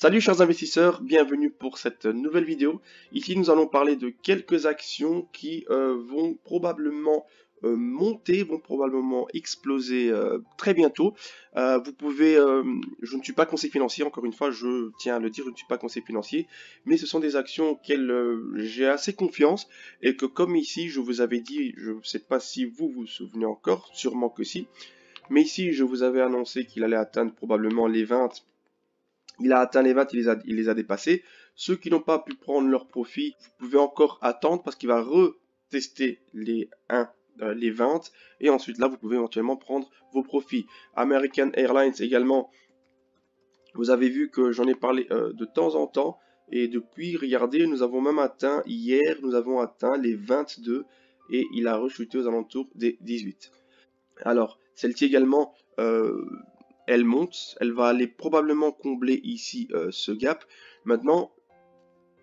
Salut chers investisseurs, bienvenue pour cette nouvelle vidéo. Ici nous allons parler de quelques actions qui vont probablement monter, vont probablement exploser très bientôt. Je ne suis pas conseiller financier, encore une fois je tiens à le dire, je ne suis pas conseiller financier, mais ce sont des actions auxquelles j'ai assez confiance et que comme ici je vous avais dit, je ne sais pas si vous vous souvenez encore, sûrement que si, mais ici je vous avais annoncé qu'il allait atteindre probablement les 20. Il a atteint les 20, il les a dépassés. Ceux qui n'ont pas pu prendre leur profit, vous pouvez encore attendre parce qu'il va retester les 1, les 20. Et ensuite, là, vous pouvez éventuellement prendre vos profits. American Airlines également, vous avez vu que j'en ai parlé de temps en temps. Et depuis, regardez, nous avons même atteint, hier, nous avons atteint les 22. Et il a rechuté aux alentours des 18. Alors, celle-ci également, elle monte, elle va aller probablement combler ici ce gap. Maintenant,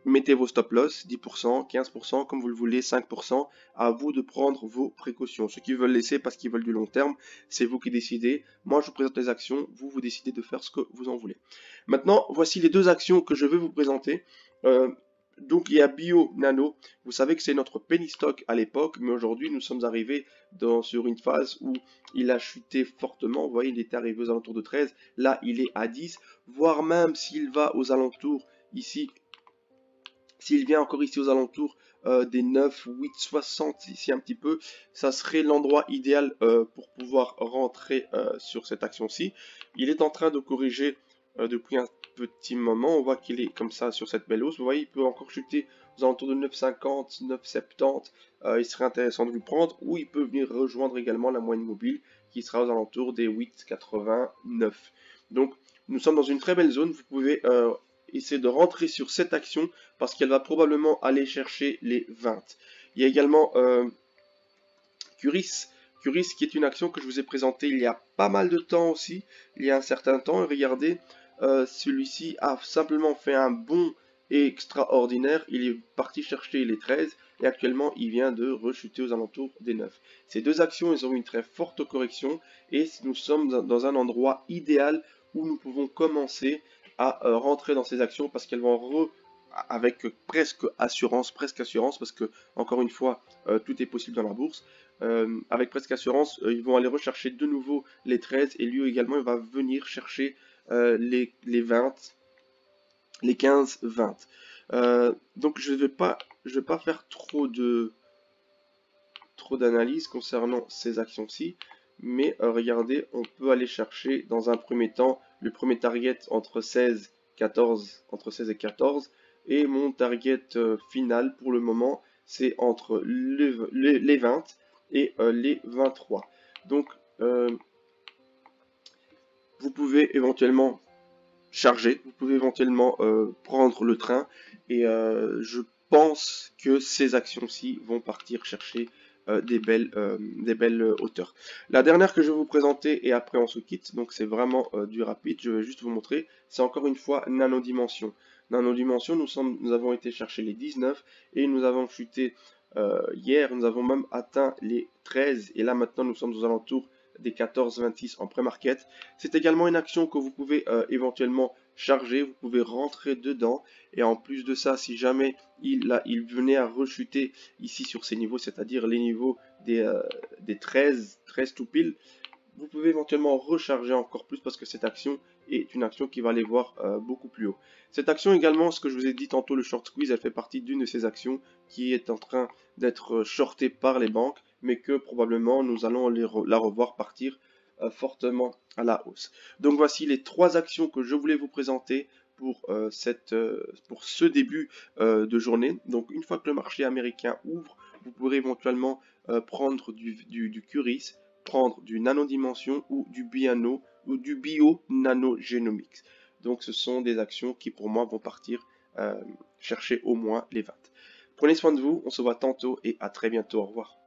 mettez vos stop loss, 10%, 15%, comme vous le voulez, 5%. À vous de prendre vos précautions. Ceux qui veulent laisser parce qu'ils veulent du long terme, c'est vous qui décidez. Moi, je vous présente les actions, vous décidez de faire ce que vous en voulez. Maintenant, voici les deux actions que je vais vous présenter. Donc il y a Bio Nano, vous savez que c'est notre penny stock à l'époque, mais aujourd'hui nous sommes arrivés sur une phase où il a chuté fortement. Vous voyez, il était arrivé aux alentours de 13, là il est à 10, voire même s'il va aux alentours ici, s'il vient encore ici aux alentours des 9, 8, 60 ici un petit peu, ça serait l'endroit idéal pour pouvoir rentrer sur cette action-ci. Il est en train de corriger depuis un petit moment, on voit qu'il est comme ça sur cette belle hausse. Vous voyez, il peut encore chuter aux alentours de 9,50, 9,70. Il serait intéressant de le prendre, ou il peut venir rejoindre également la moyenne mobile qui sera aux alentours des 8,89. Donc, nous sommes dans une très belle zone. Vous pouvez essayer de rentrer sur cette action parce qu'elle va probablement aller chercher les 20. Il y a également Curis. Curis qui est une action que je vous ai présentée il y a pas mal de temps aussi, il y a un certain temps. Et regardez, celui-ci a simplement fait un bond extraordinaire. Il est parti chercher les 13 et actuellement il vient de rechuter aux alentours des 9. Ces deux actions, elles ont une très forte correction et nous sommes dans un endroit idéal où nous pouvons commencer à rentrer dans ces actions parce qu'elles vont avec presque assurance, parce que encore une fois, tout est possible dans la bourse. Avec presque assurance, ils vont aller rechercher de nouveau les 13 et lui également, il va venir chercher les 20, les 15, 20. Donc je vais pas faire trop d'analyse concernant ces actions-ci, mais regardez, on peut aller chercher dans un premier temps le premier target entre 16 et 14, et mon target final pour le moment c'est entre les 20 et les 23. Donc vous pouvez éventuellement charger, vous pouvez éventuellement prendre le train, et je pense que ces actions-ci vont partir chercher des belles hauteurs. La dernière que je vais vous présenter, et après on se quitte, donc c'est vraiment du rapide, je vais juste vous montrer, c'est encore une fois Nanodimension. Nanodimension, nous avons été chercher les 19 et nous avons chuté hier, nous avons même atteint les 13 et là maintenant nous sommes aux alentours des 14,26 en pré-market. C'est également une action que vous pouvez éventuellement charger, vous pouvez rentrer dedans, et en plus de ça, si jamais il venait à rechuter ici sur ces niveaux, c'est-à-dire les niveaux des 13 tout pile, vous pouvez éventuellement recharger encore plus parce que cette action est une action qui va aller voir beaucoup plus haut. Cette action également, ce que je vous ai dit tantôt, le short squeeze, elle fait partie d'une de ces actions qui est en train d'être shortée par les banques, mais que probablement nous allons la revoir partir fortement à la hausse. Donc voici les trois actions que je voulais vous présenter pour ce début de journée. Donc une fois que le marché américain ouvre, vous pourrez éventuellement prendre du Curis, prendre du nanodimension ou du bio nanogénomics. Donc ce sont des actions qui pour moi vont partir chercher au moins les 20. Prenez soin de vous, on se voit tantôt et à très bientôt, au revoir.